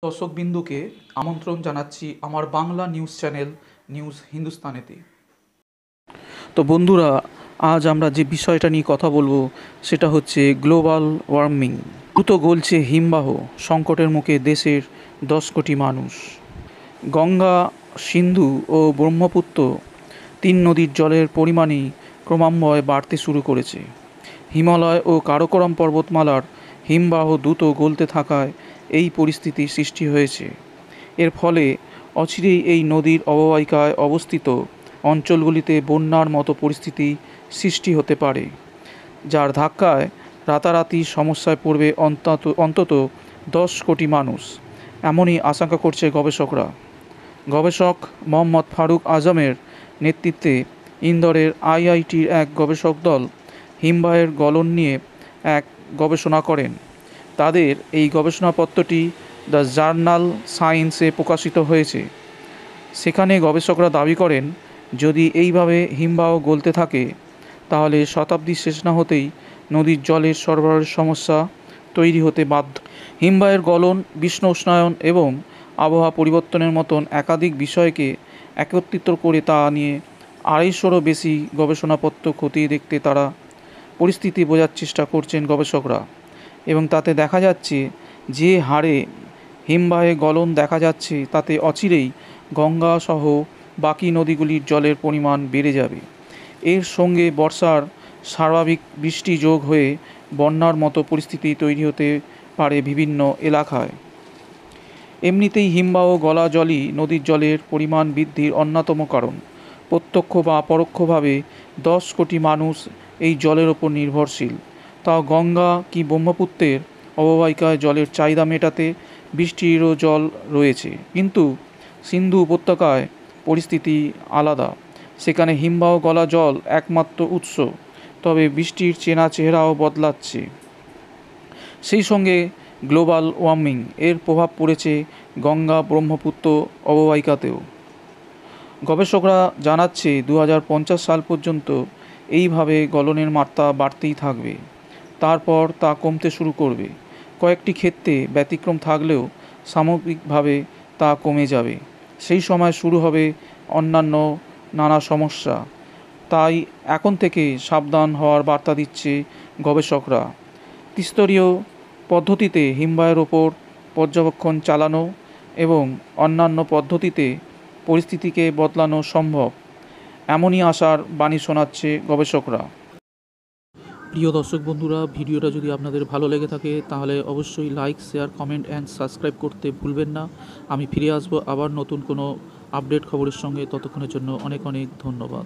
দর্শকবিন্দুকে আমন্ত্রণ জানাচ্ছি আমার বাংলা নিউজ চ্যানেল নিউজ হিন্দুস্তানেতে। তো বন্ধুরা, আজ আমরা যে বিষয়টা নিয়ে কথা বলবো সেটা হচ্ছে গ্লোবাল ওয়ার্মিং। দ্রুত গলছে হিমবাহ, সংকটের মুখে দেশের 10 কোটি মানুষ। গঙ্গা, সিন্ধু ও ব্রহ্মপুত্র 3 নদীর জলের পরিমাণই ক্রমান্বয়ে বাড়তে শুরু করেছে। হিমালয় ও কারাকোরাম পর্বতমালার হিমবাহ দ্রুত গলতে থাকায় এই পরিস্থিতির সৃষ্টি হয়েছে। এর ফলে অচিরেই এই নদীর অববাহিকায় অবস্থিত অঞ্চলগুলিতে বন্যার মতো পরিস্থিতি সৃষ্টি হতে পারে, যার ধাক্কায় রাতারাতি সমস্যায় পড়বে অন্তত 10 কোটি মানুষ, এমনই আশঙ্কা করছে গবেষকরা। গবেষক মোহাম্মদ ফারুক আজমের নেতৃত্বে ইন্দোরের আইআইটির এক গবেষক দল হিমবাহের গলন নিয়ে এক গবেষণা করেন। তাদের এই গবেষণাপত্রটি দ্য জার্নাল সায়েন্সে প্রকাশিত হয়েছে। সেখানে গবেষকরা দাবি করেন, যদি এইভাবে হিমবাহ গলতে থাকে তাহলে শতাব্দী শেষ না হতেই নদীর জলের সরবরাহের সমস্যা তৈরি হতে বাধ্য। হিমবাহের গলন, বিশ্ব উষ্ণায়ন এবং আবহাওয়া পরিবর্তনের মতন একাধিক বিষয়কে একত্রিত করে তা নিয়ে 250-রও বেশি গবেষণাপত্র খতিয়ে দেখতে তারা পরিস্থিতি বোঝার চেষ্টা করছেন গবেষকরা। এবং তাতে দেখা যাচ্ছে যে হারে হিমবাহে গলন দেখা যাচ্ছে তাতে অচিরেই গঙ্গা সহ বাকি নদীগুলির জলের পরিমাণ বেড়ে যাবে। এর সঙ্গে বর্ষার স্বাভাবিক বৃষ্টি যোগ হয়ে বন্যার মতো পরিস্থিতি তৈরি হতে পারে বিভিন্ন এলাকায়। এমনিতেই হিমবাহ গলা জলই নদীর জলের পরিমাণ বৃদ্ধির অন্যতম কারণ। প্রত্যক্ষ বা পরোক্ষভাবে 10 কোটি মানুষ এই জলের ওপর নির্ভরশীল। তাও গঙ্গা কি ব্রহ্মপুত্রের অববাহিকায় জলের চাহিদা মেটাতে বৃষ্টিরও জল রয়েছে, কিন্তু সিন্ধু উপত্যকায় পরিস্থিতি আলাদা। সেখানে হিমবাহ গলা জল একমাত্র উৎস, তবে বৃষ্টির চেনা চেহারাও বদলাচ্ছে। সেই সঙ্গে গ্লোবাল ওয়ার্মিং এর প্রভাব পড়েছে গঙ্গা ব্রহ্মপুত্র অববাহিকাতেও। গবেষকরা জানাচ্ছে 2050 সাল পর্যন্ত এইভাবে গলনের মাত্রা বাড়তেই থাকবে, তারপর তা কমতে শুরু করবে। কয়েকটি ক্ষেত্রে ব্যতিক্রম থাকলেও সামগ্রিকভাবে তা কমে যাবে। সেই সময় শুরু হবে অন্যান্য নানা সমস্যা। তাই এখন থেকে সাবধান হওয়ার বার্তা দিচ্ছে গবেষকরা। ত্রিস্তরীয় পদ্ধতিতে হিমবাহের ওপর পর্যবেক্ষণ চালানো এবং অন্যান্য পদ্ধতিতে পরিস্থিতিকে বদলানো সম্ভব, এমনই আশার বাণী শোনাচ্ছে গবেষকরা। প্রিয় দর্শক বন্ধুরা, ভিডিওটা যদি আপনাদের ভালো লেগে থাকে তাহলে অবশ্যই like, share, comment and subscribe করতে ভুলবেন না। আমি ফিরে আসবো আবার নতুন কোনো আপডেট খবরের সঙ্গে। ততক্ষণের জন্য অনেক অনেক ধন্যবাদ।